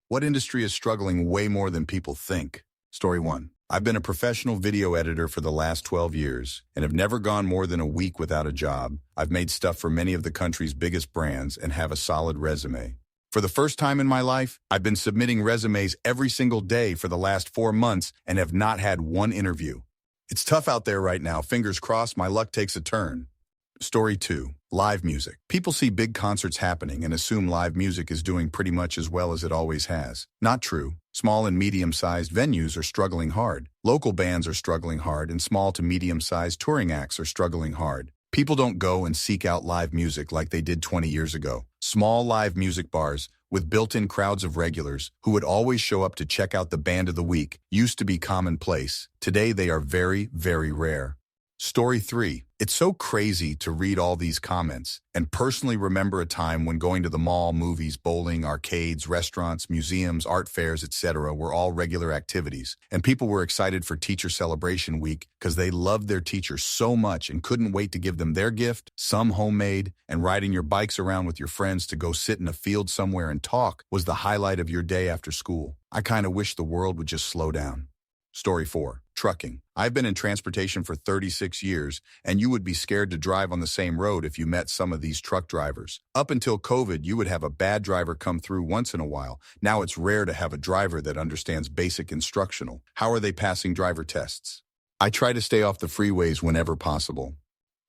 What industry is struggling way more than people think? Story 1. I've been a professional video editor for the last 12 years and have never gone more than a week without a job. I've made stuff for many of the country's biggest brands and have a solid resume. For the first time in my life, I've been submitting resumes every single day for the last 4 months and have not had one interview. It's tough out there right now. Fingers crossed my luck takes a turn. Story 2. Live music. People see big concerts happening and assume live music is doing pretty much as well as it always has. Not true. Small and medium-sized venues are struggling hard. Local bands are struggling hard, and small to medium-sized touring acts are struggling hard. People don't go and seek out live music like they did 20 years ago. Small live music bars, with built-in crowds of regulars who would always show up to check out the band of the week, used to be commonplace. Today they are very, very rare. Story 3. It's so crazy to read all these comments and personally remember a time when going to the mall, movies, bowling, arcades, restaurants, museums, art fairs, etc. were all regular activities, and people were excited for Teacher Celebration Week because they loved their teachers so much and couldn't wait to give them their gift, some homemade, and riding your bikes around with your friends to go sit in a field somewhere and talk was the highlight of your day after school. I kind of wish the world would just slow down. Story 4. Trucking. I've been in transportation for 36 years, and you would be scared to drive on the same road if you met some of these truck drivers. Up until COVID, you would have a bad driver come through once in a while. Now it's rare to have a driver that understands basic instructional. How are they passing driver tests? I try to stay off the freeways whenever possible.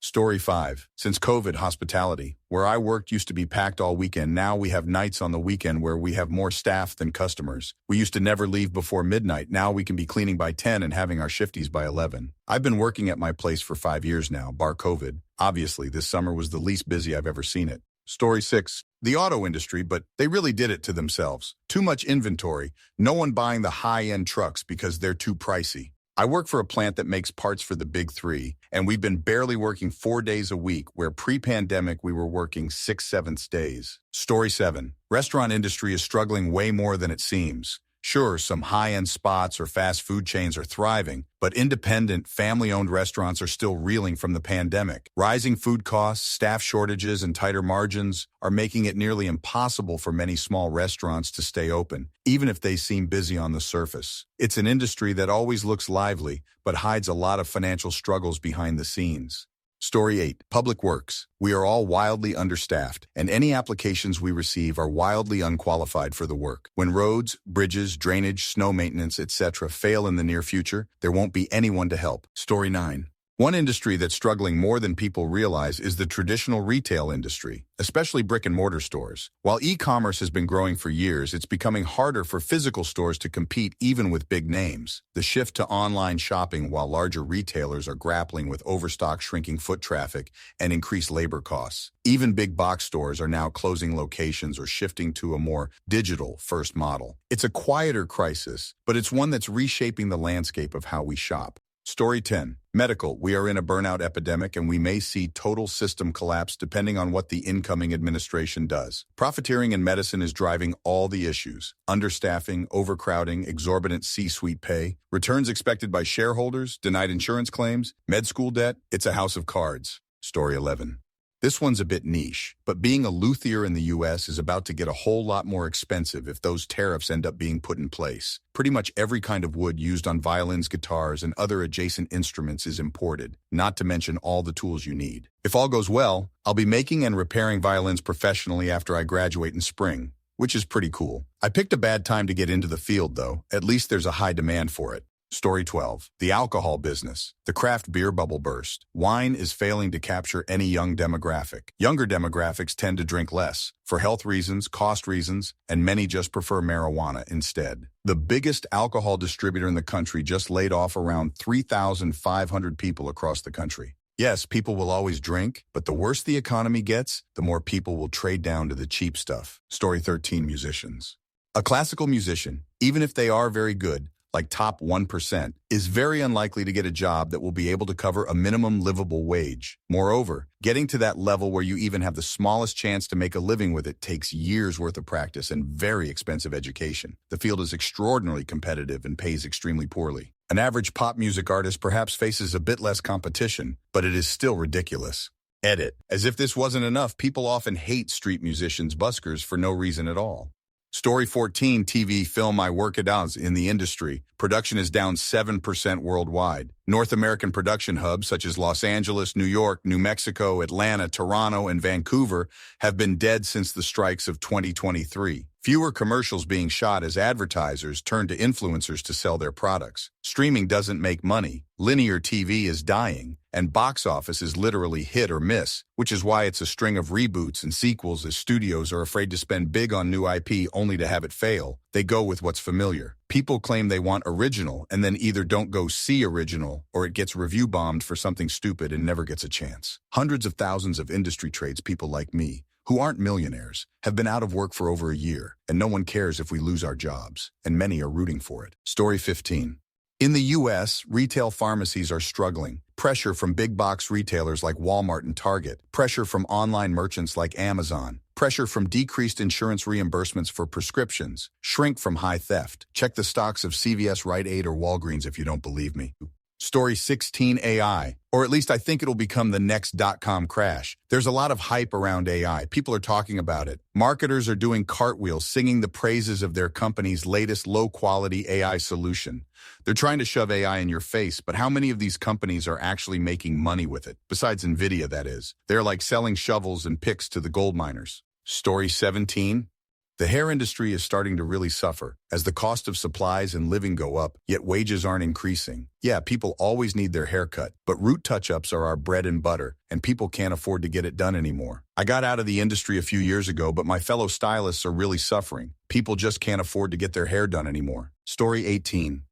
Story 5. Since COVID, hospitality. Where I worked used to be packed all weekend. Now we have nights on the weekend where we have more staff than customers. We used to never leave before midnight. Now we can be cleaning by 10 and having our shifties by 11. I've been working at my place for 5 years now, bar COVID. Obviously, this summer was the least busy I've ever seen it. Story 6. The auto industry, but they really did it to themselves. Too much inventory. No one buying the high-end trucks because they're too pricey. I work for a plant that makes parts for the big three, and we've been barely working 4 days a week, where pre-pandemic we were working 6/7 days. Story 7. Restaurant industry is struggling way more than it seems. Sure, some high-end spots or fast food chains are thriving, but independent, family-owned restaurants are still reeling from the pandemic. Rising food costs, staff shortages, and tighter margins are making it nearly impossible for many small restaurants to stay open, even if they seem busy on the surface. It's an industry that always looks lively, but hides a lot of financial struggles behind the scenes. Story 8. Public works. We are all wildly understaffed, and any applications we receive are wildly unqualified for the work. When roads, bridges, drainage, snow maintenance, etc. fail in the near future, there won't be anyone to help. Story 9. One industry that's struggling more than people realize is the traditional retail industry, especially brick-and-mortar stores. While e-commerce has been growing for years, it's becoming harder for physical stores to compete even with big names. The shift to online shopping, while larger retailers are grappling with overstock, shrinking foot traffic, and increased labor costs. Even big box stores are now closing locations or shifting to a more digital-first model. It's a quieter crisis, but it's one that's reshaping the landscape of how we shop. Story 10. Medical. We are in a burnout epidemic, and we may see total system collapse depending on what the incoming administration does. Profiteering in medicine is driving all the issues. Understaffing, overcrowding, exorbitant C-suite pay, returns expected by shareholders, denied insurance claims, med school debt. It's a house of cards. Story 11. This one's a bit niche, but being a luthier in the U.S. is about to get a whole lot more expensive if those tariffs end up being put in place. Pretty much every kind of wood used on violins, guitars, and other adjacent instruments is imported, not to mention all the tools you need. If all goes well, I'll be making and repairing violins professionally after I graduate in spring, which is pretty cool. I picked a bad time to get into the field, though. At least there's a high demand for it. Story 12. The alcohol business. The craft beer bubble burst. Wine is failing to capture any young demographic. Younger demographics tend to drink less, for health reasons, cost reasons, and many just prefer marijuana instead. The biggest alcohol distributor in the country just laid off around 3,500 people across the country. Yes, people will always drink, but the worse the economy gets, the more people will trade down to the cheap stuff. Story 13. Musicians. A classical musician, even if they are very good, like top 1%, is very unlikely to get a job that will be able to cover a minimum livable wage. Moreover, getting to that level where you even have the smallest chance to make a living with it takes years worth of practice and very expensive education. The field is extraordinarily competitive and pays extremely poorly. An average pop music artist perhaps faces a bit less competition, but it is still ridiculous. Edit. As if this wasn't enough, people often hate street musicians, buskers, for no reason at all. Story 14, TV film I work it out in the industry. Production is down 7% worldwide. North American production hubs such as Los Angeles, New York, New Mexico, Atlanta, Toronto, and Vancouver have been dead since the strikes of 2023. Fewer commercials being shot as advertisers turn to influencers to sell their products. Streaming doesn't make money. Linear TV is dying, and box office is literally hit or miss, which is why it's a string of reboots and sequels as studios are afraid to spend big on new IP only to have it fail. They go with what's familiar. People claim they want original and then either don't go see original or it gets review bombed for something stupid and never gets a chance. Hundreds of thousands of industry tradespeople like me, who aren't millionaires, have been out of work for over a year, and no one cares if we lose our jobs, and many are rooting for it. Story 15. In the U.S., retail pharmacies are struggling. Pressure from big box retailers like Walmart and Target. Pressure from online merchants like Amazon. Pressure from decreased insurance reimbursements for prescriptions. Shrink from high theft. Check the stocks of CVS, Rite Aid, or Walgreens if you don't believe me. Story 16, AI. Or at least I think it'll become the next .com crash. There's a lot of hype around AI. People are talking about it. Marketers are doing cartwheels, singing the praises of their company's latest low-quality AI solution. They're trying to shove AI in your face, but how many of these companies are actually making money with it? Besides NVIDIA, that is. They're like selling shovels and picks to the gold miners. Story 17. The hair industry is starting to really suffer as the cost of supplies and living go up, yet wages aren't increasing. Yeah, people always need their haircut, but root touch-ups are our bread and butter, and people can't afford to get it done anymore. I got out of the industry a few years ago, but my fellow stylists are really suffering. People just can't afford to get their hair done anymore. Story 18.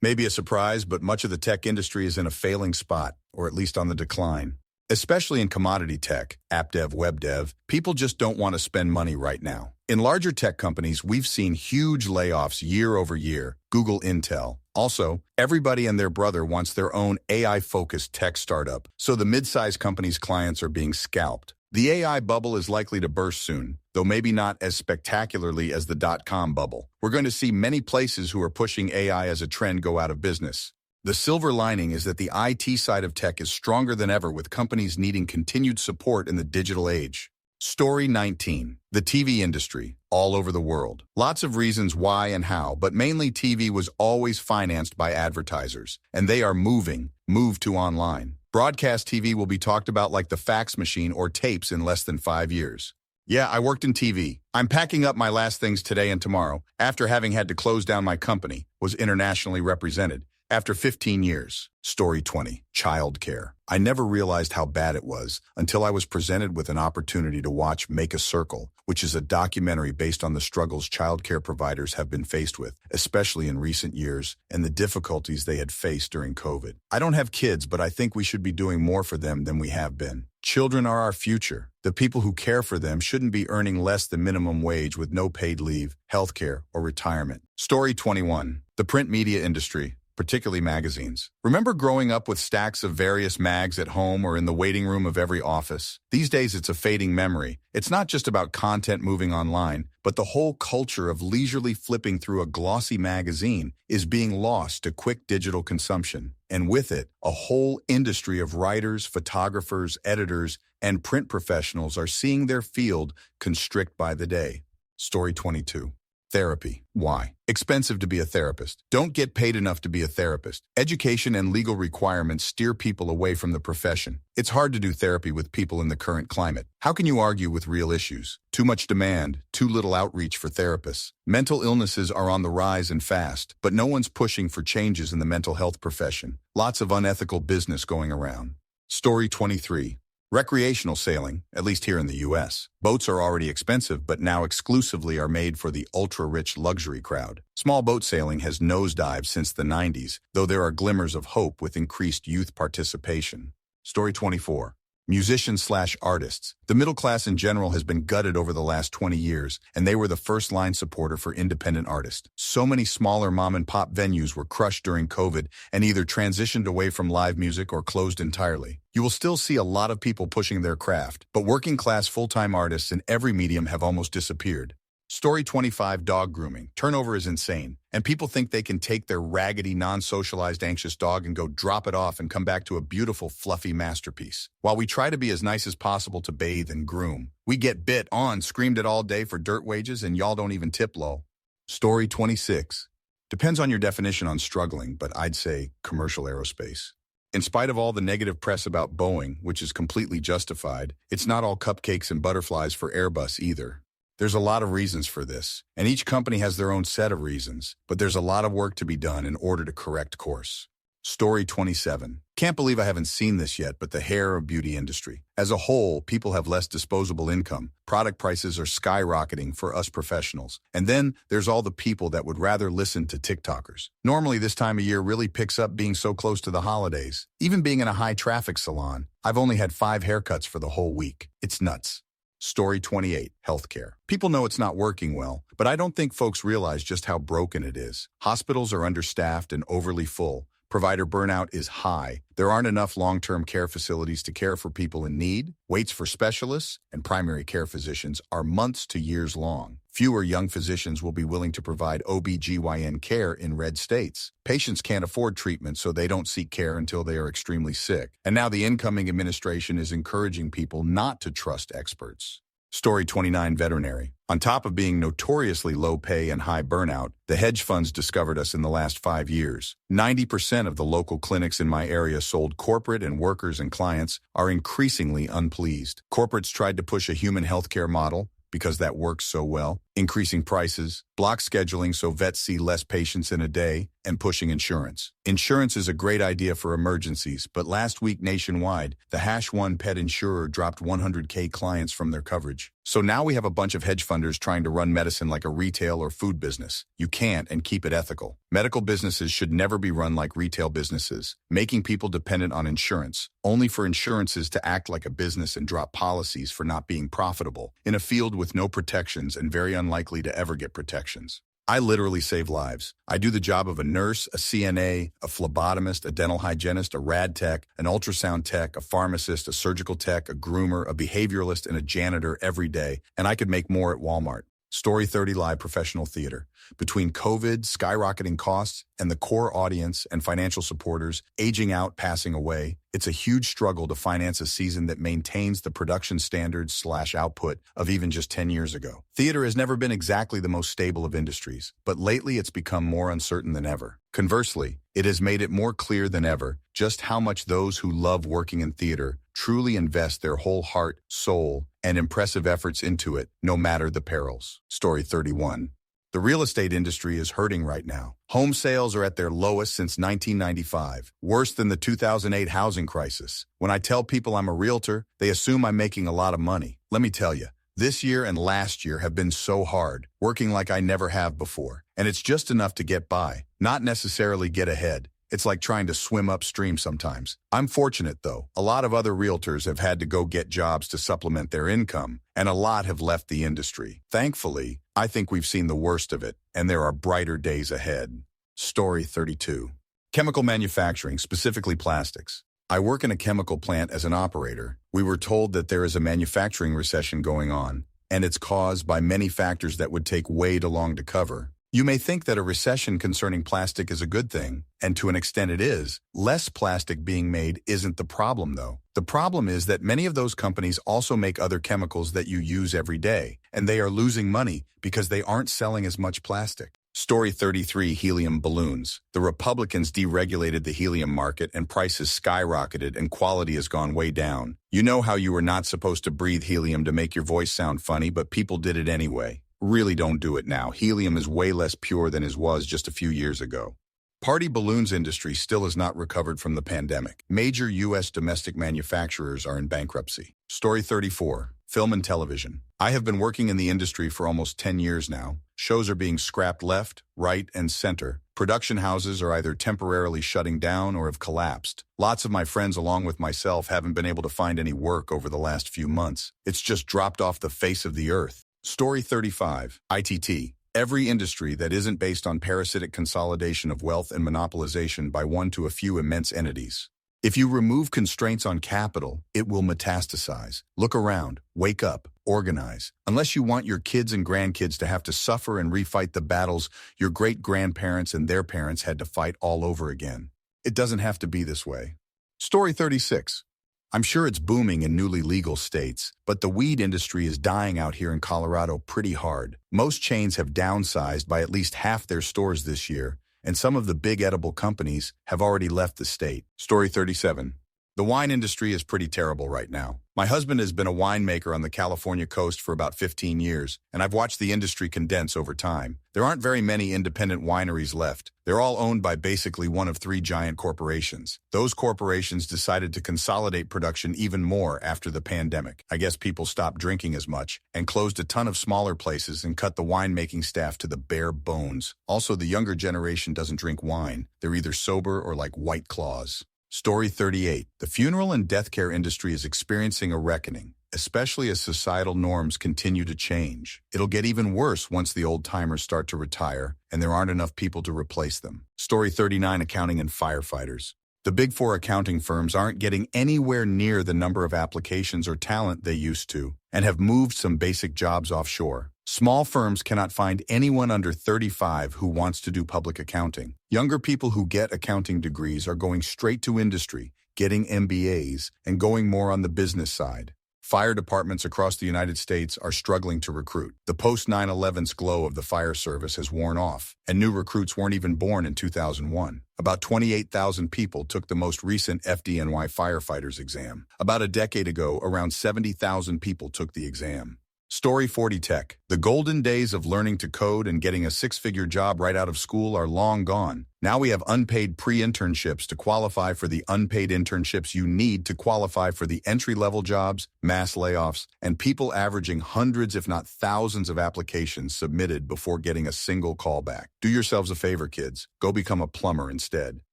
Maybe a surprise, but much of the tech industry is in a failing spot, or at least on the decline. Especially in commodity tech, app dev, web dev, people just don't want to spend money right now. In larger tech companies, we've seen huge layoffs year over year, Google, Intel. Also, everybody and their brother wants their own AI-focused tech startup, so the mid-sized companies' clients are being scalped. The AI bubble is likely to burst soon, though maybe not as spectacularly as the .com bubble. We're going to see many places who are pushing AI as a trend go out of business. The silver lining is that the IT side of tech is stronger than ever, with companies needing continued support in the digital age. Story 19. The TV industry, all over the world. Lots of reasons why and how, but mainly TV was always financed by advertisers, and they are moved to online. Broadcast TV will be talked about like the fax machine or tapes in less than 5 years. Yeah, I worked in TV. I'm packing up my last things today and tomorrow, after having had to close down my company, was internationally represented. After 15 years. Story 20. Childcare. I never realized how bad it was until I was presented with an opportunity to watch Make a Circle, which is a documentary based on the struggles childcare providers have been faced with, especially in recent years, and the difficulties they had faced during COVID. I don't have kids, but I think we should be doing more for them than we have been. Children are our future. The people who care for them shouldn't be earning less than minimum wage with no paid leave, healthcare, or retirement. Story 21. The print media industry, particularly magazines. Remember growing up with stacks of various mags at home or in the waiting room of every office? These days it's a fading memory. It's not just about content moving online, but the whole culture of leisurely flipping through a glossy magazine is being lost to quick digital consumption. And with it, a whole industry of writers, photographers, editors, and print professionals are seeing their field constrict by the day. Story 22. Therapy. Why? Expensive to be a therapist. Don't get paid enough to be a therapist. Education and legal requirements steer people away from the profession. It's hard to do therapy with people in the current climate. How can you argue with real issues? Too much demand, too little outreach for therapists. Mental illnesses are on the rise and fast, but no one's pushing for changes in the mental health profession. Lots of unethical business going around. Story 23. Recreational sailing, at least here in the U.S. Boats are already expensive, but now exclusively are made for the ultra-rich luxury crowd. Small boat sailing has nosedived since the 90s, though there are glimmers of hope with increased youth participation. Story 24. Musicians/artists. The middle class in general has been gutted over the last 20 years, and they were the first-line supporter for independent artists. So many smaller mom-and-pop venues were crushed during COVID and either transitioned away from live music or closed entirely. You will still see a lot of people pushing their craft, but working-class full-time artists in every medium have almost disappeared. Story 25, dog grooming. Turnover is insane, and people think they can take their raggedy, non-socialized, anxious dog and go drop it off and come back to a beautiful, fluffy masterpiece. While we try to be as nice as possible to bathe and groom, we get bit on, screamed at all day for dirt wages, and y'all don't even tip low. Story 26. Depends on your definition on struggling, but I'd say commercial aerospace. In spite of all the negative press about Boeing, which is completely justified, it's not all cupcakes and butterflies for Airbus either. There's a lot of reasons for this, and each company has their own set of reasons, but there's a lot of work to be done in order to correct course. Story 27. Can't believe I haven't seen this yet, but the hair or beauty industry. As a whole, people have less disposable income. Product prices are skyrocketing for us professionals. And then there's all the people that would rather listen to TikTokers. Normally this time of year really picks up being so close to the holidays. Even being in a high-traffic salon, I've only had 5 haircuts for the whole week. It's nuts. Story 28, healthcare. People know it's not working well, but I don't think folks realize just how broken it is. Hospitals are understaffed and overly full. Provider burnout is high. There aren't enough long-term care facilities to care for people in need. Waits for specialists and primary care physicians are months to years long. Fewer young physicians will be willing to provide OB/GYN care in red states. Patients can't afford treatment, so they don't seek care until they are extremely sick. And now the incoming administration is encouraging people not to trust experts. Story 29, veterinary. On top of being notoriously low pay and high burnout, the hedge funds discovered us in the last 5 years. 90% of the local clinics in my area sold corporate, and workers and clients are increasingly unpleased. Corporates tried to push a human healthcare model because that works so well, increasing prices, block scheduling so vets see less patients in a day, and pushing insurance. Insurance is a great idea for emergencies, but last week nationwide, the #1 pet insurer dropped 100K clients from their coverage. So now we have a bunch of hedge funders trying to run medicine like a retail or food business. You can't, and keep it ethical. Medical businesses should never be run like retail businesses, making people dependent on insurance, only for insurances to act like a business and drop policies for not being profitable, in a field with no protections and very unlikely to ever get protections. I literally save lives. I do the job of a nurse, a CNA, a phlebotomist, a dental hygienist, a rad tech, an ultrasound tech, a pharmacist, a surgical tech, a groomer, a behavioralist, and a janitor every day, and I could make more at Walmart. Story 30, live professional theater. Between COVID, skyrocketing costs, and the core audience and financial supporters aging out, passing away, it's a huge struggle to finance a season that maintains the production standards/output of even just 10 years ago. Theater has never been exactly the most stable of industries, but lately it's become more uncertain than ever. Conversely, it has made it more clear than ever just how much those who love working in theater truly invest their whole heart, soul, and impressive efforts into it, no matter the perils. Story 31. The real estate industry is hurting right now. Home sales are at their lowest since 1995, worse than the 2008 housing crisis. When I tell people I'm a realtor, they assume I'm making a lot of money. Let me tell you, this year and last year have been so hard, working like I never have before. And it's just enough to get by, not necessarily get ahead. It's like trying to swim upstream sometimes. I'm fortunate, though. A lot of other realtors have had to go get jobs to supplement their income, and a lot have left the industry. Thankfully, I think we've seen the worst of it, and there are brighter days ahead. Story 32. Chemical manufacturing, specifically plastics. I work in a chemical plant as an operator. We were told that there is a manufacturing recession going on, and it's caused by many factors that would take way too long to cover. You may think that a recession concerning plastic is a good thing, and to an extent it is. Less plastic being made isn't the problem, though. The problem is that many of those companies also make other chemicals that you use every day, and they are losing money because they aren't selling as much plastic. Story 33, helium balloons. The Republicans deregulated the helium market and prices skyrocketed and quality has gone way down. You know how you were not supposed to breathe helium to make your voice sound funny, but people did it anyway. Really don't do it now. Helium is way less pure than it was just a few years ago. Party balloons industry still has not recovered from the pandemic. Major U.S. domestic manufacturers are in bankruptcy. Story 34. Film and television. I have been working in the industry for almost 10 years now. Shows are being scrapped left, right, and center. Production houses are either temporarily shutting down or have collapsed. Lots of my friends, along with myself, haven't been able to find any work over the last few months. It's just dropped off the face of the earth. Story 35. ITT. Every industry that isn't based on parasitic consolidation of wealth and monopolization by one to a few immense entities. If you remove constraints on capital, it will metastasize. Look around, wake up, organize. Unless you want your kids and grandkids to have to suffer and refight the battles your great-grandparents and their parents had to fight all over again. It doesn't have to be this way. Story 36. I'm sure it's booming in newly legal states, but the weed industry is dying out here in Colorado pretty hard. Most chains have downsized by at least half their stores this year, and some of the big edible companies have already left the state. Story 37. The wine industry is pretty terrible right now. My husband has been a winemaker on the California coast for about 15 years, and I've watched the industry condense over time. There aren't very many independent wineries left. They're all owned by basically one of three giant corporations. Those corporations decided to consolidate production even more after the pandemic. I guess people stopped drinking as much and closed a ton of smaller places and cut the winemaking staff to the bare bones. Also, the younger generation doesn't drink wine. They're either sober or like White Claws. Story 38. The funeral and death care industry is experiencing a reckoning, especially as societal norms continue to change. It'll get even worse once the old-timers start to retire and there aren't enough people to replace them. Story 39. Accounting and firefighters. The Big Four accounting firms aren't getting anywhere near the number of applications or talent they used to and have moved some basic jobs offshore. Small firms cannot find anyone under 35 who wants to do public accounting. Younger people who get accounting degrees are going straight to industry, getting MBAs, and going more on the business side. Fire departments across the United States are struggling to recruit. The post-9/11's glow of the fire service has worn off, and new recruits weren't even born in 2001. About 28,000 people took the most recent FDNY firefighters exam. About a decade ago, around 70,000 people took the exam. Story 40. Tech. The golden days of learning to code and getting a six-figure job right out of school are long gone. Now we have unpaid pre-internships to qualify for the unpaid internships you need to qualify for the entry-level jobs, mass layoffs, and people averaging hundreds if not thousands of applications submitted before getting a single callback. Do yourselves a favor, kids. Go become a plumber instead.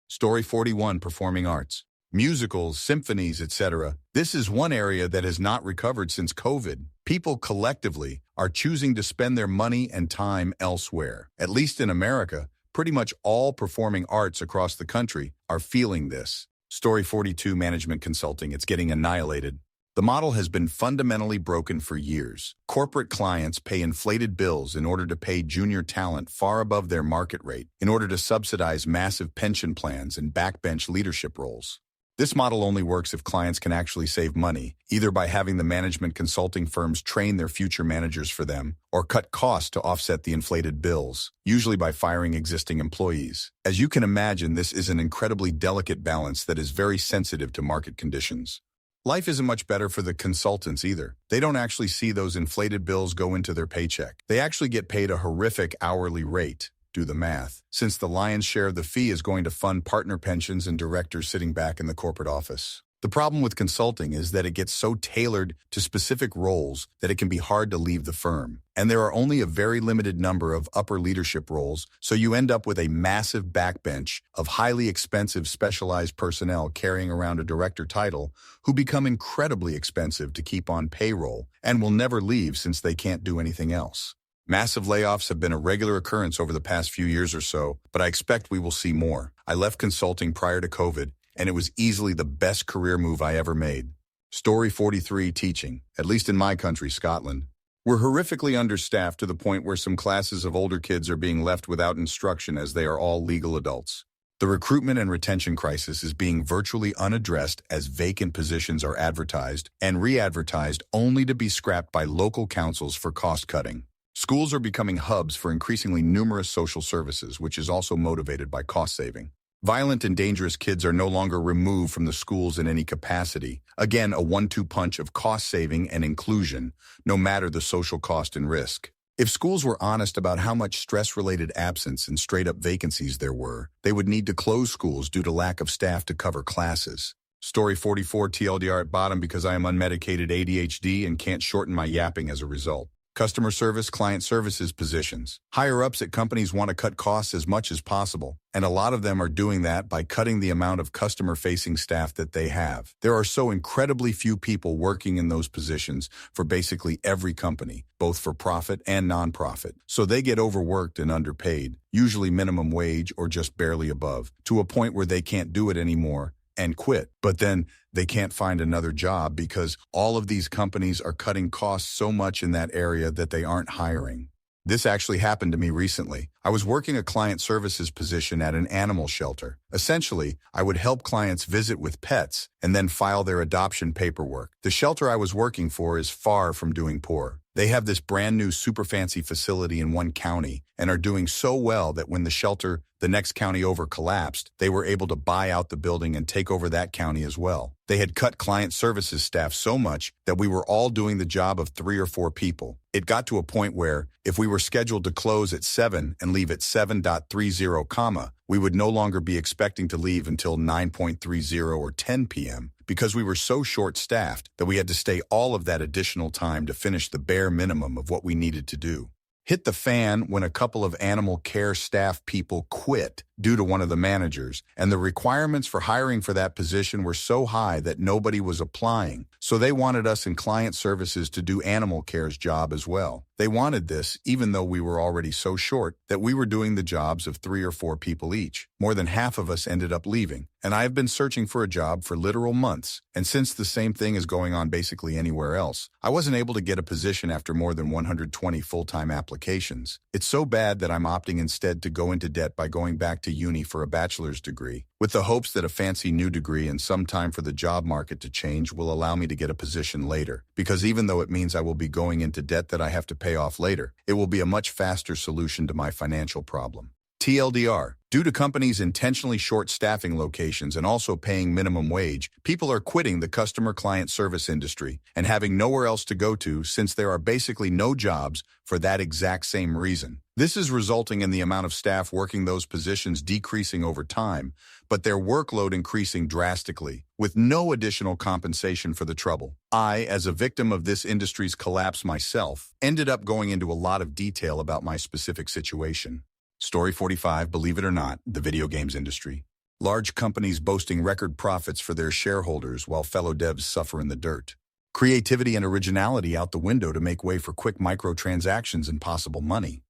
Story 41. Performing arts. Musicals, symphonies, etc. This is one area that has not recovered since COVID. People collectively are choosing to spend their money and time elsewhere. At least in America, pretty much all performing arts across the country are feeling this. Story 42. Management consulting. It's getting annihilated. The model has been fundamentally broken for years. Corporate clients pay inflated bills in order to pay junior talent far above their market rate, in order to subsidize massive pension plans and backbench leadership roles. This model only works if clients can actually save money, either by having the management consulting firms train their future managers for them, or cut costs to offset the inflated bills, usually by firing existing employees. As you can imagine, this is an incredibly delicate balance that is very sensitive to market conditions. Life isn't much better for the consultants either. They don't actually see those inflated bills go into their paycheck. They actually get paid a horrific hourly rate. Do the math, since the lion's share of the fee is going to fund partner pensions and directors sitting back in the corporate office. The problem with consulting is that it gets so tailored to specific roles that it can be hard to leave the firm. And there are only a very limited number of upper leadership roles, so you end up with a massive backbench of highly expensive specialized personnel carrying around a director title who become incredibly expensive to keep on payroll and will never leave since they can't do anything else. Massive layoffs have been a regular occurrence over the past few years or so, but I expect we will see more. I left consulting prior to COVID, and it was easily the best career move I ever made. Story 43. Teaching, at least in my country, Scotland. We're horrifically understaffed to the point where some classes of older kids are being left without instruction as they are all legal adults. The recruitment and retention crisis is being virtually unaddressed as vacant positions are advertised and re-advertised only to be scrapped by local councils for cost cutting. Schools are becoming hubs for increasingly numerous social services, which is also motivated by cost saving. Violent and dangerous kids are no longer removed from the schools in any capacity. Again, a 1-2 punch of cost saving and inclusion, no matter the social cost and risk. If schools were honest about how much stress-related absence and straight-up vacancies there were, they would need to close schools due to lack of staff to cover classes. Story 44. TLDR at bottom because I am unmedicated ADHD and can't shorten my yapping as a result. Customer service, client services positions. Higher-ups at companies want to cut costs as much as possible, and a lot of them are doing that by cutting the amount of customer-facing staff that they have. There are so incredibly few people working in those positions for basically every company, both for profit and nonprofit, so they get overworked and underpaid, usually minimum wage or just barely above, to a point where they can't do it anymore, and quit. But then they can't find another job because all of these companies are cutting costs so much in that area that they aren't hiring. This actually happened to me recently. I was working a client services position at an animal shelter. Essentially, I would help clients visit with pets and then file their adoption paperwork. The shelter I was working for is far from doing poor. They have this brand new super fancy facility in one county and are doing so well that when the shelter the next county over collapsed, they were able to buy out the building and take over that county as well. They had cut client services staff so much that we were all doing the job of 3 or 4 people. It got to a point where if we were scheduled to close at 7 and leave at 7:30, we would no longer be expecting to leave until 9:30 or 10 p.m. because we were so short-staffed that we had to stay all of that additional time to finish the bare minimum of what we needed to do. Hit the fan when a couple of animal care staff people quit due to one of the managers, and the requirements for hiring for that position were so high that nobody was applying. So they wanted us in client services to do animal care's job as well. They wanted this even though we were already so short that we were doing the jobs of 3 or 4 people each. More than half of us ended up leaving, and I have been searching for a job for literal months. And since the same thing is going on basically anywhere else, I wasn't able to get a position after more than 120 full-time applications. It's so bad that I'm opting instead to go into debt by going back to uni for a bachelor's degree, with the hopes that a fancy new degree and some time for the job market to change will allow me to get a position later. Because even though it means I will be going into debt that I have to pay off later, it will be a much faster solution to my financial problem. TLDR, due to companies intentionally short staffing locations and also paying minimum wage, people are quitting the customer client service industry and having nowhere else to go to since there are basically no jobs for that exact same reason. This is resulting in the amount of staff working those positions decreasing over time, but their workload increasing drastically, with no additional compensation for the trouble. I, as a victim of this industry's collapse myself, ended up going into a lot of detail about my specific situation. Story 45, believe it or not, the video games industry. Large companies boasting record profits for their shareholders while fellow devs suffer in the dirt. Creativity and originality out the window to make way for quick microtransactions and possible money.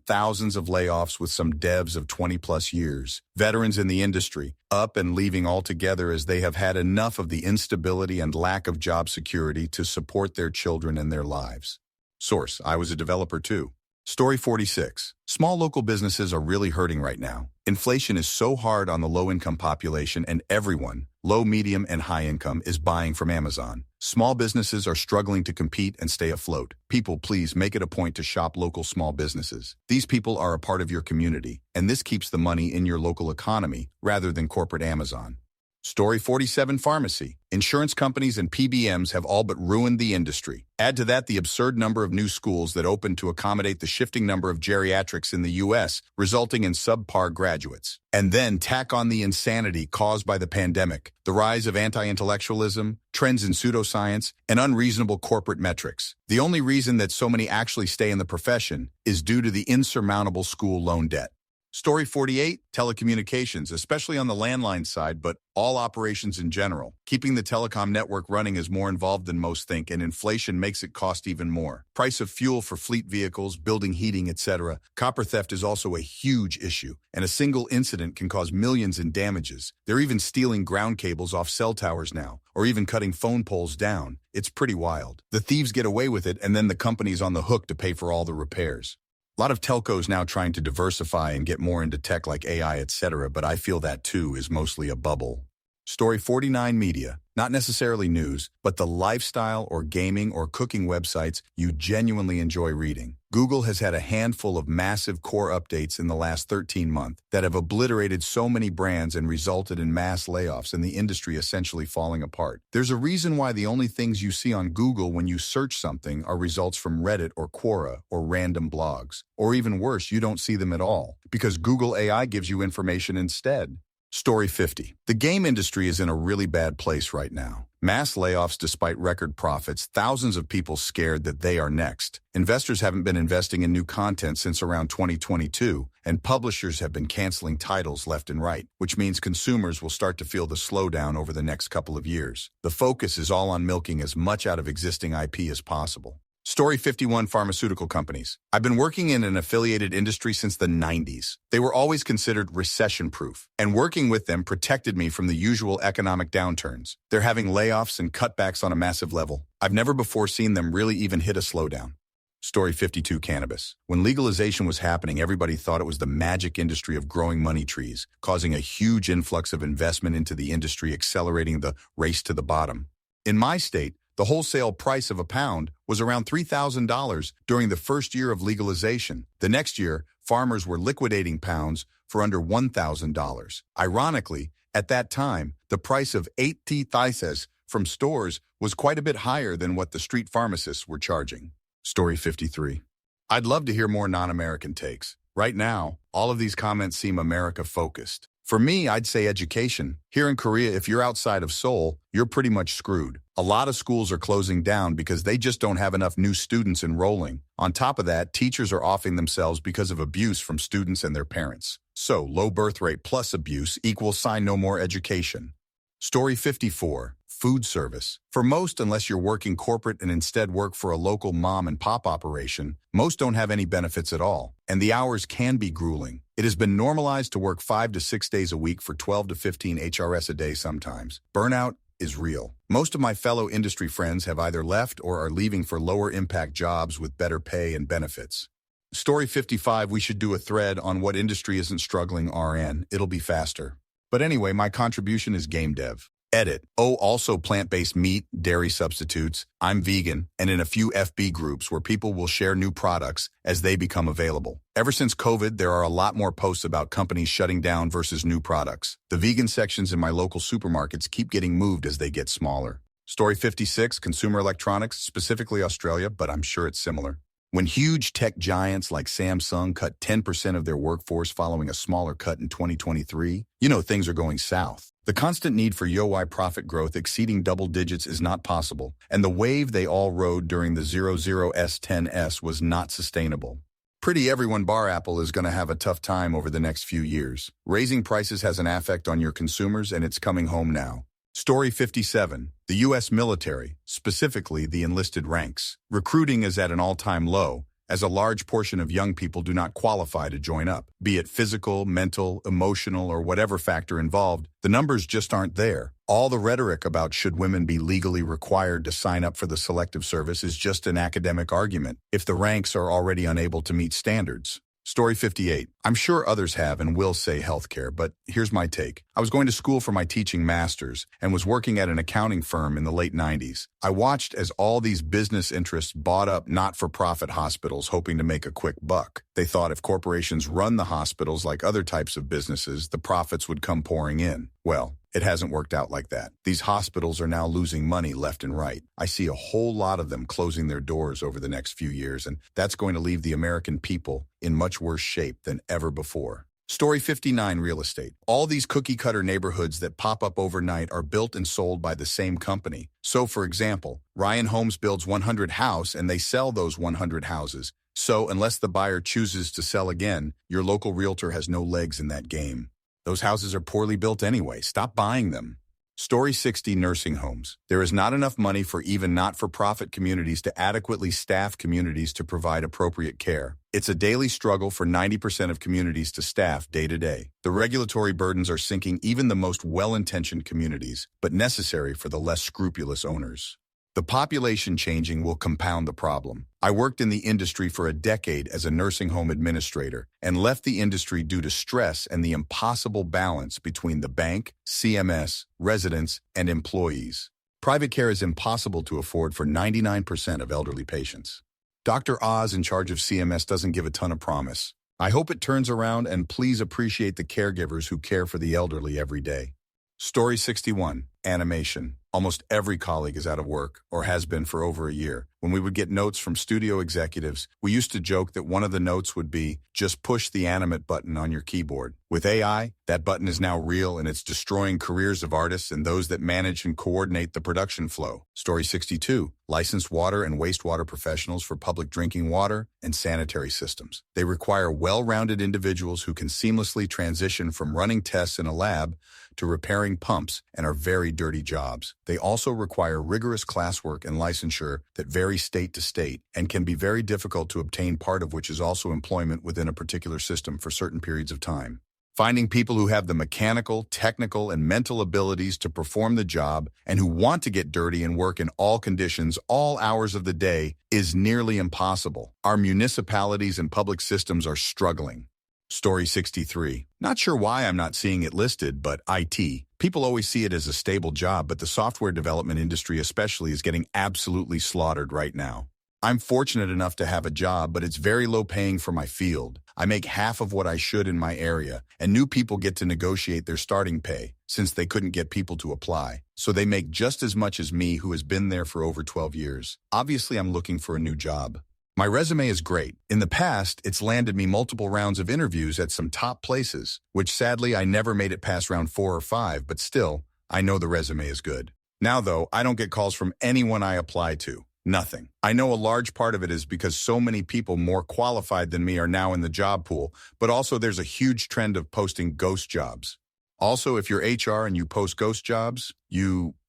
Thousands of layoffs with some devs of 20-plus years. Veterans in the industry, up and leaving altogether as they have had enough of the instability and lack of job security to support their children and their lives. Source, I was a developer too. Story 46. Small local businesses are really hurting right now. Inflation is so hard on the low-income population and everyone, low, medium, and high income, is buying from Amazon. Small businesses are struggling to compete and stay afloat. People, please make it a point to shop local small businesses. These people are a part of your community, and this keeps the money in your local economy rather than corporate Amazon. Story 47, pharmacy. Insurance companies and PBMs have all but ruined the industry. Add to that the absurd number of new schools that opened to accommodate the shifting number of geriatrics in the U.S., resulting in subpar graduates. And then tack on the insanity caused by the pandemic, the rise of anti-intellectualism, trends in pseudoscience, and unreasonable corporate metrics. The only reason that so many actually stay in the profession is due to the insurmountable school loan debt. Story 48, telecommunications, especially on the landline side, but all operations in general. Keeping the telecom network running is more involved than most think, and inflation makes it cost even more. Price of fuel for fleet vehicles, building heating, etc. Copper theft is also a huge issue, and a single incident can cause millions in damages. They're even stealing ground cables off cell towers now, or even cutting phone poles down. It's pretty wild. The thieves get away with it, and then the company's on the hook to pay for all the repairs. A lot of telcos now trying to diversify and get more into tech like AI, etc., but I feel that too is mostly a bubble. Story 49, media. Not necessarily news, but the lifestyle or gaming or cooking websites you genuinely enjoy reading. Google has had a handful of massive core updates in the last 13 months that have obliterated so many brands and resulted in mass layoffs and the industry essentially falling apart. There's a reason why the only things you see on Google when you search something are results from Reddit or Quora or random blogs. Or even worse, you don't see them at all, because Google AI gives you information instead. Story 50. The game industry is in a really bad place right now. Mass layoffs despite record profits, thousands of people scared that they are next. Investors haven't been investing in new content since around 2022, and publishers have been canceling titles left and right, which means consumers will start to feel the slowdown over the next couple of years. The focus is all on milking as much out of existing IP as possible. Story 51 Pharmaceutical Companies. I've been working in an affiliated industry since the 90s. They were always considered recession-proof, and working with them protected me from the usual economic downturns. They're having layoffs and cutbacks on a massive level. I've never before seen them really even hit a slowdown. Story 52 Cannabis. When legalization was happening, everybody thought it was the magic industry of growing money trees, causing a huge influx of investment into the industry, accelerating the race to the bottom. In my state, the wholesale price of a pound was around $3,000 during the first year of legalization. The next year, farmers were liquidating pounds for under $1,000. Ironically, at that time, the price of 80 thises from stores was quite a bit higher than what the street pharmacists were charging. Story 53. I'd love to hear more non-American takes. Right now, all of these comments seem America-focused. For me, I'd say education. Here in Korea, if you're outside of Seoul, you're pretty much screwed. A lot of schools are closing down because they just don't have enough new students enrolling. On top of that, teachers are offing themselves because of abuse from students and their parents. So, low birth rate plus abuse equals no more education. Story 54. Food service. For most, unless you're working corporate and instead work for a local mom-and-pop operation, most don't have any benefits at all, and the hours can be grueling. It has been normalized to work 5 to 6 days a week for 12 to 15 HRS a day sometimes. Burnout is real. Most of my fellow industry friends have either left or are leaving for lower-impact jobs with better pay and benefits. Story 55, we should do a thread on what industry isn't struggling RN. It'll be faster. But anyway, my contribution is game dev. Edit. Oh, also plant-based meat, dairy substitutes. I'm vegan, and in a few FB groups where people will share new products as they become available. Ever since COVID, there are a lot more posts about companies shutting down versus new products. The vegan sections in my local supermarkets keep getting moved as they get smaller. Story 56, consumer electronics, specifically Australia, but I'm sure it's similar. When huge tech giants like Samsung cut 10% of their workforce following a smaller cut in 2023, things are going south. The constant need for YoY profit growth exceeding double digits is not possible, and the wave they all rode during the 00S10S was not sustainable. Pretty everyone bar Apple is going to have a tough time over the next few years. Raising prices has an effect on your consumers, and it's coming home now. Story 57. The U.S. military, specifically the enlisted ranks. Recruiting is at an all-time low, as a large portion of young people do not qualify to join up. Be it physical, mental, emotional, or whatever factor involved, the numbers just aren't there. All the rhetoric about should women be legally required to sign up for the selective service is just an academic argument if the ranks are already unable to meet standards. Story 58. I'm sure others have and will say healthcare, but here's my take. I was going to school for my teaching master's and was working at an accounting firm in the late 90s. I watched as all these business interests bought up not-for-profit hospitals hoping to make a quick buck. They thought if corporations run the hospitals like other types of businesses, the profits would come pouring in. Well, it hasn't worked out like that. These hospitals are now losing money left and right. I see a whole lot of them closing their doors over the next few years, and that's going to leave the American people in much worse shape than ever before. Story 59, real estate. All these cookie-cutter neighborhoods that pop up overnight are built and sold by the same company. So, for example, Ryan Homes builds 100 houses and they sell those 100 houses. So, unless the buyer chooses to sell again, your local realtor has no legs in that game. Those houses are poorly built anyway. Stop buying them. Story 60, nursing homes. There is not enough money for even not-for-profit communities to adequately staff communities to provide appropriate care. It's a daily struggle for 90% of communities to staff day to day. The regulatory burdens are sinking even the most well-intentioned communities, but necessary for the less scrupulous owners. The population changing will compound the problem. I worked in the industry for a decade as a nursing home administrator and left the industry due to stress and the impossible balance between the bank, CMS, residents, and employees. Private care is impossible to afford for 99% of elderly patients. Dr. Oz in charge of CMS doesn't give a ton of promise. I hope it turns around, and please appreciate the caregivers who care for the elderly every day. Story 61, animation. Almost every colleague is out of work, or has been for over a year. When we would get notes from studio executives, we used to joke that one of the notes would be, just push the animate button on your keyboard. With AI, that button is now real, and it's destroying careers of artists and those that manage and coordinate the production flow. Story 62, licensed water and wastewater professionals for public drinking water and sanitary systems. They require well-rounded individuals who can seamlessly transition from running tests in a lab to repairing pumps and are very dirty jobs. They also require rigorous classwork and licensure that vary state to state and can be very difficult to obtain, part of which is also employment within a particular system for certain periods of time. Finding people who have the mechanical, technical, and mental abilities to perform the job and who want to get dirty and work in all conditions, all hours of the day, is nearly impossible. Our municipalities and public systems are struggling. Story 63. Not sure why I'm not seeing it listed, but IT. People always see it as a stable job, but the software development industry especially is getting absolutely slaughtered right now. I'm fortunate enough to have a job, but it's very low paying for my field. I make half of what I should in my area, and new people get to negotiate their starting pay, since they couldn't get people to apply. So they make just as much as me, who has been there for over 12 years. Obviously, I'm looking for a new job. My resume is great. In the past, it's landed me multiple rounds of interviews at some top places, which sadly I never made it past round 4 or 5, but still, I know the resume is good. Now though, I don't get calls from anyone I apply to. Nothing. I know a large part of it is because so many people more qualified than me are now in the job pool, but also there's a huge trend of posting ghost jobs. Also, if you're HR and you post ghost jobs,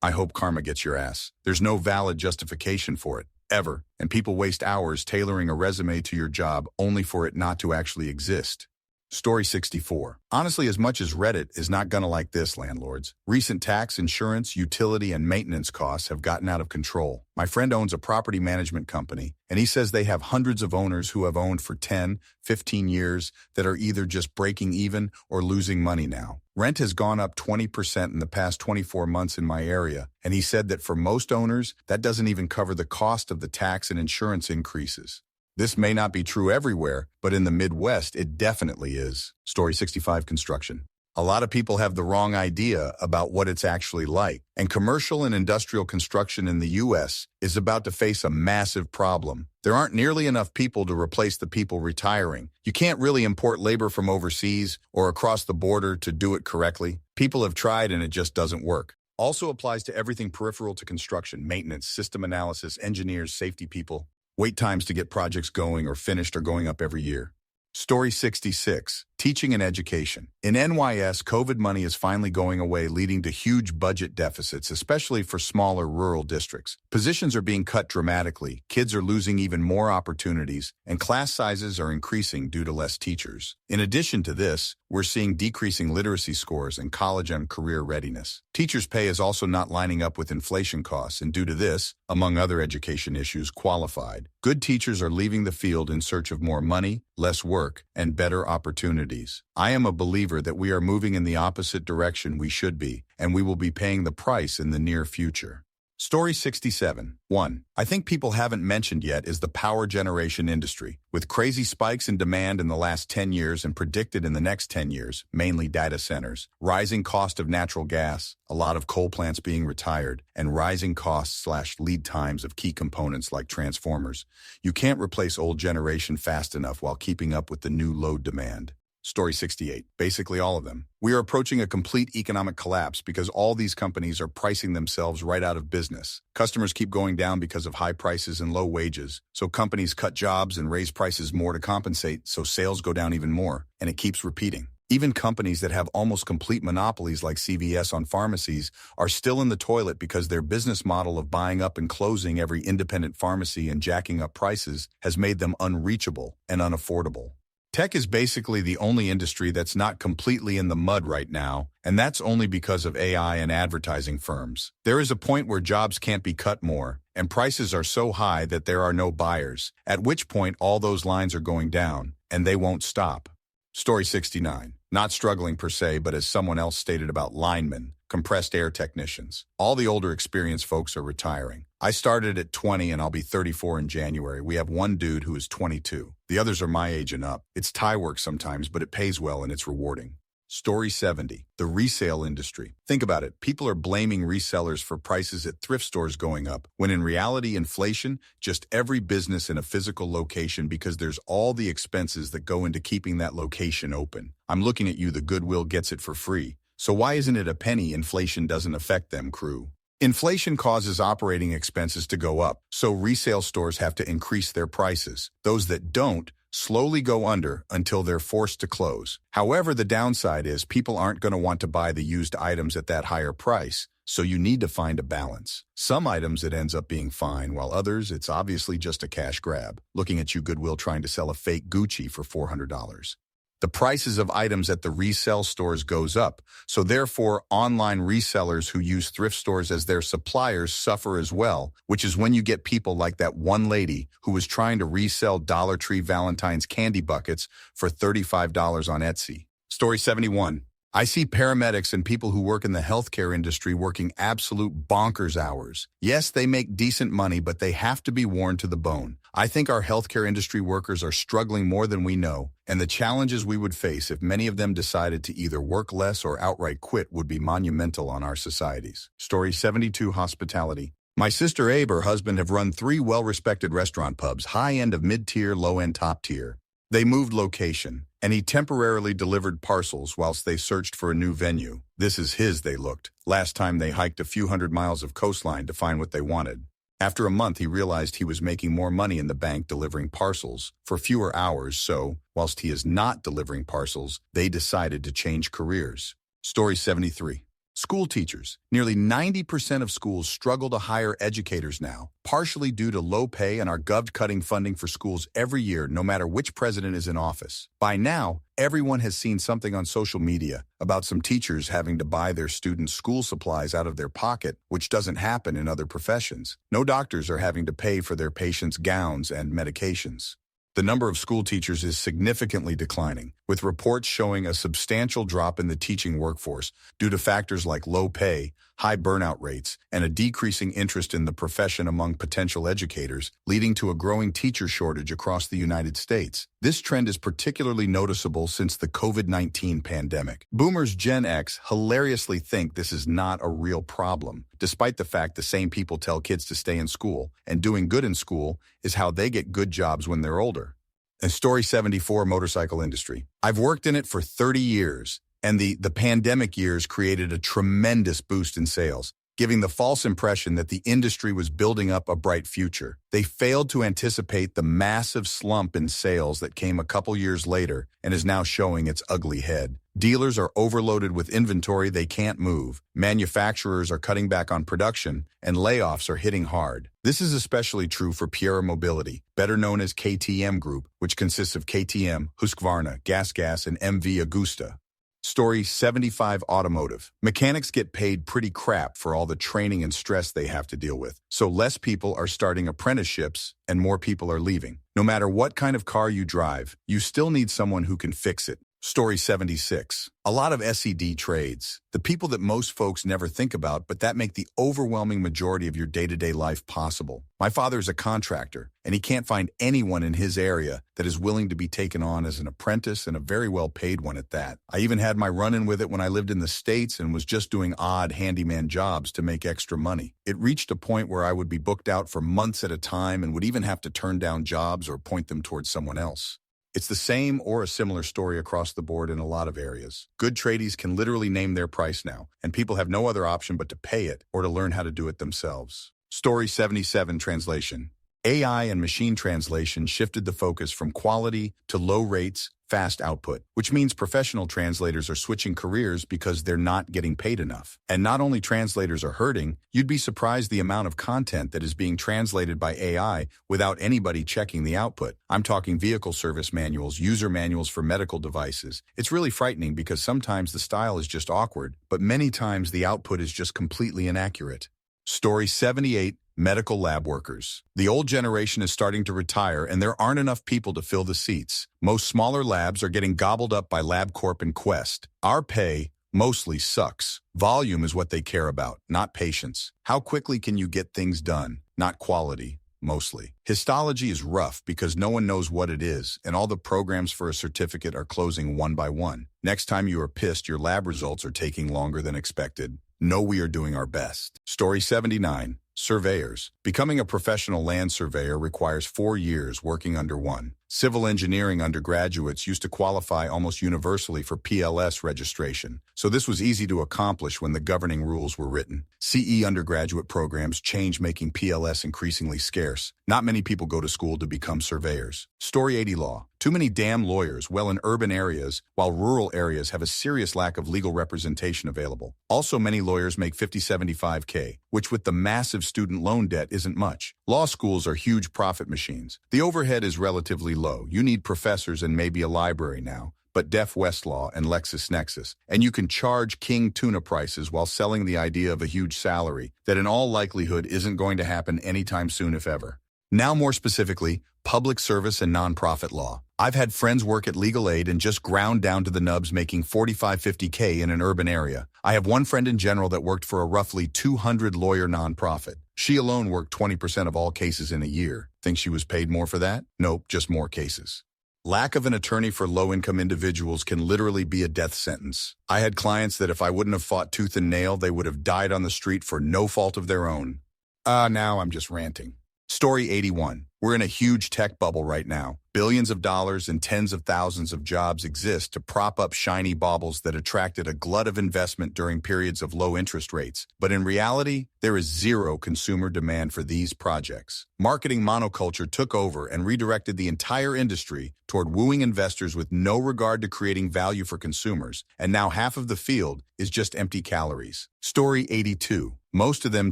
I hope karma gets your ass. There's no valid justification for it, ever, and people waste hours tailoring a resume to your job only for it not to actually exist. Story 64. Honestly, as much as Reddit is not gonna like this, landlords, recent tax, insurance, utility, and maintenance costs have gotten out of control. My friend owns a property management company, and he says they have hundreds of owners who have owned for 10, 15 years that are either just breaking even or losing money now. Rent has gone up 20% in the past 24 months in my area, and he said that for most owners, that doesn't even cover the cost of the tax and insurance increases. This may not be true everywhere, but in the Midwest, it definitely is. Story 65. Construction. A lot of people have the wrong idea about what it's actually like, and commercial and industrial construction in the U.S. is about to face a massive problem. There aren't nearly enough people to replace the people retiring. You can't really import labor from overseas or across the border to do it correctly. People have tried and it just doesn't work. Also applies to everything peripheral to construction: maintenance, system analysis, engineers, safety people. Wait times to get projects going or finished are going up every year. Story 66. Teaching and education. In NYS, COVID money is finally going away, leading to huge budget deficits, especially for smaller rural districts. Positions are being cut dramatically, kids are losing even more opportunities, and class sizes are increasing due to less teachers. In addition to this, we're seeing decreasing literacy scores and college and career readiness. Teachers' pay is also not lining up with inflation costs, and due to this, among other education issues, qualified. Good teachers are leaving the field in search of more money, less work, and better opportunities. I am a believer that we are moving in the opposite direction we should be, and we will be paying the price in the near future. Story 67. 1. I think people haven't mentioned yet is the power generation industry. With crazy spikes in demand in the last 10 years and predicted in the next 10 years, mainly data centers, rising cost of natural gas, a lot of coal plants being retired, and rising costs/lead times of key components like transformers, you can't replace old generation fast enough while keeping up with the new load demand. Story 68. Basically all of them. We are approaching a complete economic collapse because all these companies are pricing themselves right out of business. Customers keep going down because of high prices and low wages, so companies cut jobs and raise prices more to compensate, so sales go down even more, and it keeps repeating. Even companies that have almost complete monopolies like CVS on pharmacies are still in the toilet because their business model of buying up and closing every independent pharmacy and jacking up prices has made them unreachable and unaffordable. Tech is basically the only industry that's not completely in the mud right now, and that's only because of AI and advertising firms. There is a point where jobs can't be cut more, and prices are so high that there are no buyers, at which point all those lines are going down, and they won't stop. Story 69. Not struggling per se, but as someone else stated about linemen, compressed air technicians. All the older experienced folks are retiring. I started at 20 and I'll be 34 in January. We have one dude who is 22. The others are my age and up. It's tie work sometimes, but it pays well and it's rewarding. Story 70. The resale industry. Think about it. People are blaming resellers for prices at thrift stores going up, when in reality, inflation, just every business in a physical location, because there's all the expenses that go into keeping that location open. I'm looking at you, the Goodwill gets it for free. So why isn't it a penny? Inflation doesn't affect them, crew. Inflation causes operating expenses to go up, so resale stores have to increase their prices. Those that don't slowly go under until they're forced to close. However, the downside is people aren't going to want to buy the used items at that higher price, So you need to find a balance. Some items it ends up being fine, while others it's obviously just a cash grab. Looking at you, Goodwill, trying to sell a fake Gucci for $400. The prices of items at the resale stores goes up, so therefore online resellers who use thrift stores as their suppliers suffer as well, which is when you get people like that one lady who was trying to resell Dollar Tree Valentine's candy buckets for $35 on Etsy. Story 71. I see paramedics and people who work in the healthcare industry working absolute bonkers hours. Yes, they make decent money, but they have to be worn to the bone. I think our healthcare industry workers are struggling more than we know, and the challenges we would face if many of them decided to either work less or outright quit would be monumental on our societies. Story 72. Hospitality. My sister Abe, her husband, have run 3 well-respected restaurant pubs, high-end of mid-tier, low-end top-tier. They moved location, and he temporarily delivered parcels whilst they searched for a new venue. This is his, they looked. Last time they hiked a few hundred miles of coastline to find what they wanted. After a month, he realized he was making more money in the bank delivering parcels for fewer hours, so, whilst he is not delivering parcels, they decided to change careers. Story 73. School teachers. Nearly 90% of schools struggle to hire educators now, partially due to low pay and our gov cutting funding for schools every year, no matter which president is in office. By now, everyone has seen something on social media about some teachers having to buy their students' school supplies out of their pocket, which doesn't happen in other professions. No doctors are having to pay for their patients' gowns and medications. The number of school teachers is significantly declining, with reports showing a substantial drop in the teaching workforce due to factors like low pay, high burnout rates, and a decreasing interest in the profession among potential educators, leading to a growing teacher shortage across the United States. This trend is particularly noticeable since the COVID-19 pandemic. Boomers Gen X hilariously think this is not a real problem, despite the fact the same people tell kids to stay in school, and doing good in school is how they get good jobs when they're older. And Story 74. Motorcycle industry. I've worked in it for 30 years, and the pandemic years created a tremendous boost in sales, giving the false impression that the industry was building up a bright future. They failed to anticipate the massive slump in sales that came a couple years later and is now showing its ugly head. Dealers are overloaded with inventory they can't move, manufacturers are cutting back on production, and layoffs are hitting hard. This is especially true for Pierre Mobility, better known as KTM Group, which consists of KTM, Husqvarna, GasGas, and MV Agusta. Story 75. Automotive. Mechanics get paid pretty crap for all the training and stress they have to deal with, so less people are starting apprenticeships and more people are leaving. No matter what kind of car you drive, you still need someone who can fix it. Story 76. A lot of SED trades, the people that most folks never think about, but that make the overwhelming majority of your day-to-day life possible. My father is a contractor, and he can't find anyone in his area that is willing to be taken on as an apprentice, and a very well-paid one at that. I even had my run-in with it when I lived in the States and was just doing odd handyman jobs to make extra money. It reached a point where I would be booked out for months at a time and would even have to turn down jobs or point them towards someone else. It's the same or a similar story across the board in a lot of areas. Good tradies can literally name their price now, and people have no other option but to pay it or to learn how to do it themselves. Story 77. Translation. AI and machine translation shifted the focus from quality to low rates, fast output, which means professional translators are switching careers because they're not getting paid enough. And not only translators are hurting, you'd be surprised the amount of content that is being translated by AI without anybody checking the output. I'm talking vehicle service manuals, user manuals for medical devices. It's really frightening because sometimes the style is just awkward, but many times the output is just completely inaccurate. Story 78. Medical lab workers. The old generation is starting to retire and there aren't enough people to fill the seats. Most smaller labs are getting gobbled up by LabCorp and Quest. Our pay mostly sucks. Volume is what they care about, not patience. How quickly can you get things done, not quality, mostly. Histology is rough because no one knows what it is, and all the programs for a certificate are closing one by one. Next time you are pissed your lab results are taking longer than expected. Know we are doing our best. Story 79. Surveyors. Becoming a professional land surveyor requires 4 years working under one. Civil engineering undergraduates used to qualify almost universally for PLS registration, so this was easy to accomplish when the governing rules were written. CE undergraduate programs changed, making PLS increasingly scarce. Not many people go to school to become surveyors. Story 80 law. Too many damn lawyers, well, in urban areas, while rural areas have a serious lack of legal representation available. Also, many lawyers make $50–75K, which with the massive student loan debt isn't much. Law schools are huge profit machines. The overhead is relatively low. You need professors and maybe a library now, but Def Westlaw and LexisNexis. And you can charge king tuna prices while selling the idea of a huge salary that in all likelihood isn't going to happen anytime soon, if ever. Now more specifically, public service and nonprofit law. I've had friends work at legal aid and just ground down to the nubs, making $45–50K in an urban area. I have one friend in general that worked for a roughly 200-lawyer nonprofit. She alone worked 20% of all cases in a year. Think she was paid more for that? Nope, just more cases. Lack of an attorney for low-income individuals can literally be a death sentence. I had clients that if I wouldn't have fought tooth and nail, they would have died on the street for no fault of their own. Now I'm just ranting. Story 81. We're in a huge tech bubble right now. Billions of dollars and tens of thousands of jobs exist to prop up shiny baubles that attracted a glut of investment during periods of low interest rates. But in reality, there is zero consumer demand for these projects. Marketing monoculture took over and redirected the entire industry toward wooing investors with no regard to creating value for consumers, and now half of the field is just empty calories. Story 82. Most of them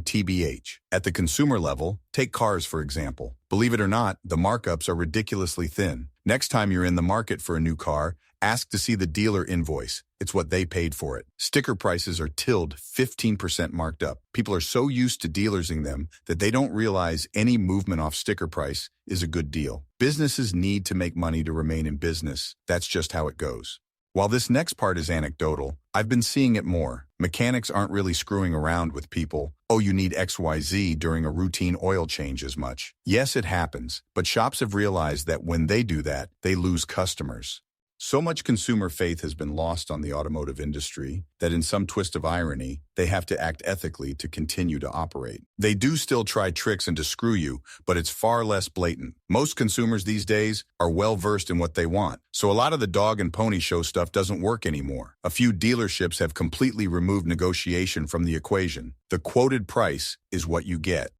TBH. At the consumer level, take cars for example. Believe it or not, the markups are ridiculously thin. Next time you're in the market for a new car, ask to see the dealer invoice. It's what they paid for it. Sticker prices are 15% marked up. People are so used to dealersing them that they don't realize any movement off sticker price is a good deal. Businesses need to make money to remain in business. That's just how it goes. While this next part is anecdotal, I've been seeing it more. Mechanics aren't really screwing around with people. Oh, you need XYZ during a routine oil change as much. Yes, it happens, but shops have realized that when they do that, they lose customers. So much consumer faith has been lost on the automotive industry that in some twist of irony, they have to act ethically to continue to operate. They do still try tricks and to screw you, but it's far less blatant. Most consumers these days are well versed in what they want, so a lot of the dog and pony show stuff doesn't work anymore. A few dealerships have completely removed negotiation from the equation. The quoted price is what you get.